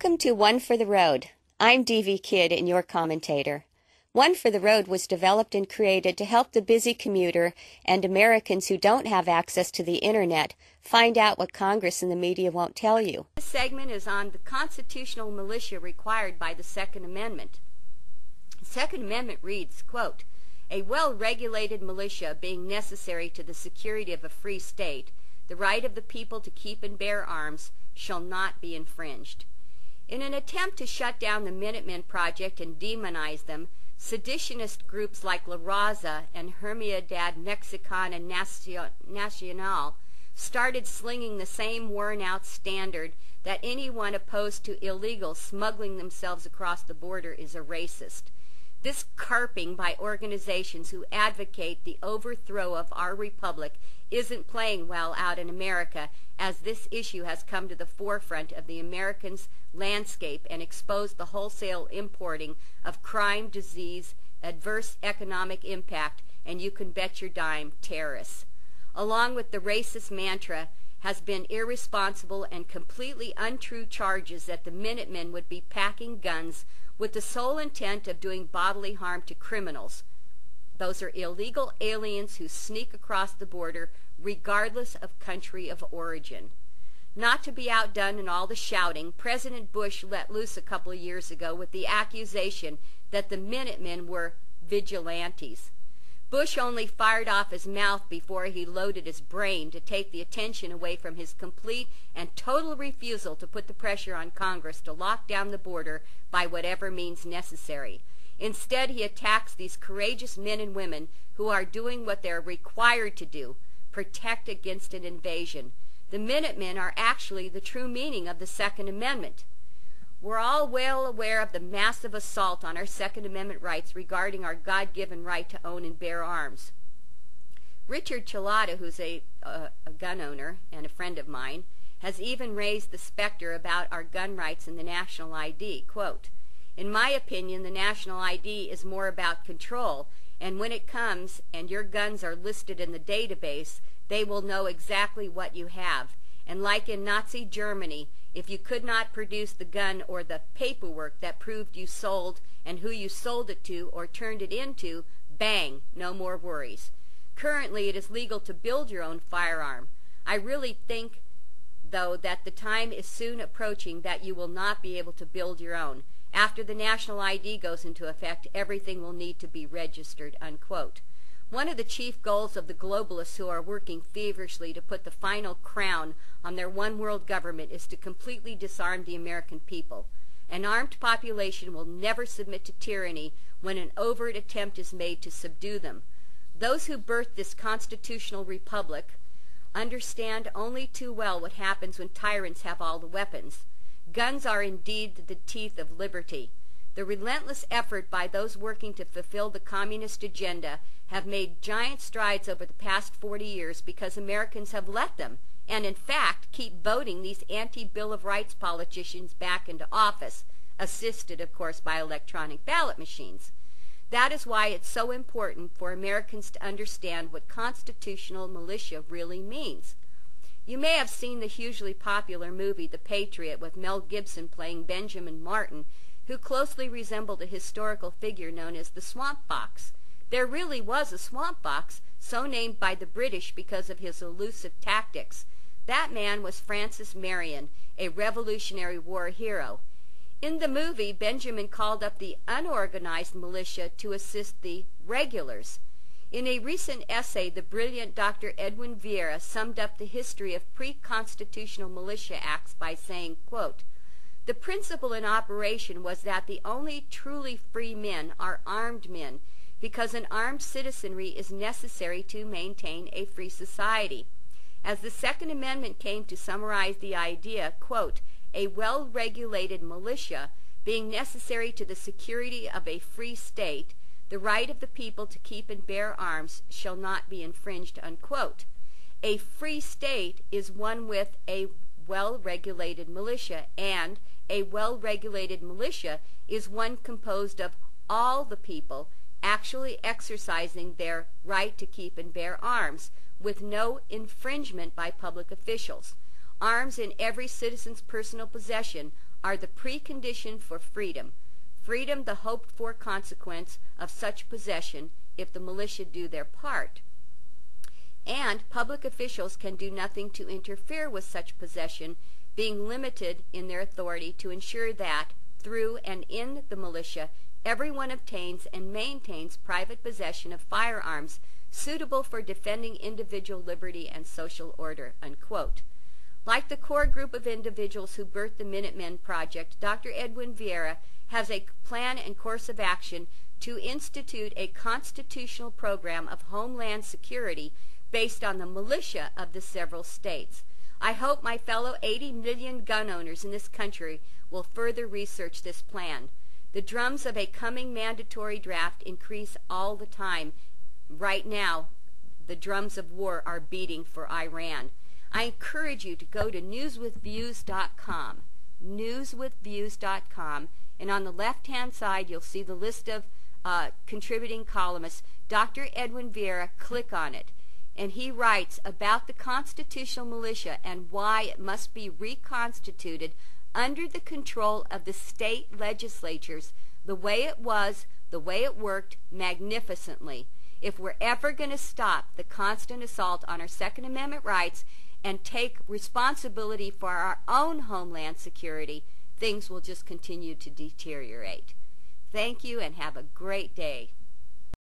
Welcome to One for the Road. I'm Devvy Kid and your commentator. One for the Road was developed and created to help the busy commuter and Americans who don't have access to the Internet find out what Congress and the media won't tell you. This segment is on the Constitutional Militia required by the Second Amendment. The Second Amendment reads, quote, "A well-regulated militia being necessary to the security of a free state, the right of the people to keep and bear arms shall not be infringed." In an attempt to shut down the Minutemen Project and demonize them, seditionist groups like La Raza and Hermandad Mexicana Nacional started slinging the same worn-out standard that anyone opposed to illegal smuggling themselves across the border is a racist. This carping by organizations who advocate the overthrow of our republic isn't playing well out in America, as this issue has come to the forefront of the Americans' landscape and exposed the wholesale importing of crime, disease, adverse economic impact, and you can bet your dime, terrorists. Along with the racist mantra has been irresponsible and completely untrue charges that the Minutemen would be packing guns with the sole intent of doing bodily harm to criminals. Those are illegal aliens who sneak across the border regardless of country of origin. Not to be outdone in all the shouting, President Bush let loose a couple of years ago with the accusation that the Minutemen were vigilantes. Bush only fired off his mouth before he loaded his brain to take the attention away from his complete and total refusal to put the pressure on Congress to lock down the border by whatever means necessary. Instead, he attacks these courageous men and women who are doing what they're required to do, protect against an invasion. The Minutemen are actually the true meaning of the Second Amendment. We're all well aware of the massive assault on our Second Amendment rights regarding our God-given right to own and bear arms. Richard Chilada, who's a gun owner and a friend of mine, has even raised the specter about our gun rights in the national ID. Quote, "In my opinion, the national ID is more about control, and when it comes and your guns are listed in the database, they will know exactly what you have. And like in Nazi Germany, if you could not produce the gun or the paperwork that proved you sold and who you sold it to or turned it into, bang, no more worries. Currently, it is legal to build your own firearm. I really think, though, that the time is soon approaching that you will not be able to build your own. After the national ID goes into effect, everything will need to be registered," unquote. One of the chief goals of the globalists who are working feverishly to put the final crown on their one-world government is to completely disarm the American people. An armed population will never submit to tyranny when an overt attempt is made to subdue them. Those who birthed this constitutional republic understand only too well what happens when tyrants have all the weapons. Guns are indeed the teeth of liberty. The relentless effort by those working to fulfill the communist agenda have made giant strides over the past 40 years because Americans have let them, and in fact keep voting these anti-Bill of Rights politicians back into office, assisted of course by electronic ballot machines. That is why it's so important for Americans to understand what constitutional militia really means. You may have seen the hugely popular movie The Patriot with Mel Gibson playing Benjamin Martin, who closely resembled a historical figure known as the Swamp Fox. There really was a swamp fox, so named by the British because of his elusive tactics. That man was Francis Marion, a Revolutionary War hero. In the movie, Benjamin called up the unorganized militia to assist the regulars. In a recent essay, the brilliant Dr. Edwin Vieira summed up the history of pre-constitutional militia acts by saying, quote, "The principle in operation was that the only truly free men are armed men, because an armed citizenry is necessary to maintain a free society. As the Second Amendment came to summarize the idea, quote, a well-regulated militia being necessary to the security of a free state, the right of the people to keep and bear arms shall not be infringed," unquote. A free state is one with a well-regulated militia, and a well-regulated militia is one composed of all the people actually exercising their right to keep and bear arms, with no infringement by public officials. Arms in every citizen's personal possession are the precondition for freedom. Freedom, the hoped-for consequence of such possession if the militia do their part. And public officials can do nothing to interfere with such possession, being limited in their authority to ensure that, through and in the militia, everyone obtains and maintains private possession of firearms suitable for defending individual liberty and social order," unquote. Like the core group of individuals who birthed the Minutemen Project, Dr. Edwin Vieira has a plan and course of action to institute a constitutional program of homeland security based on the militia of the several states. I hope my fellow 80 million gun owners in this country will further research this plan. The drums of a coming mandatory draft increase all the time. Right now, the drums of war are beating for Iran. I encourage you to go to newswithviews.com, newswithviews.com, and on the left-hand side you'll see the list of contributing columnists. Dr. Edwin Vieira, click on it, and he writes about the constitutional militia and why it must be reconstituted under the control of the state legislatures, the way it was, the way it worked magnificently. If we're ever going to stop the constant assault on our Second Amendment rights and take responsibility for our own homeland security, things will just continue to deteriorate. Thank you and have a great day.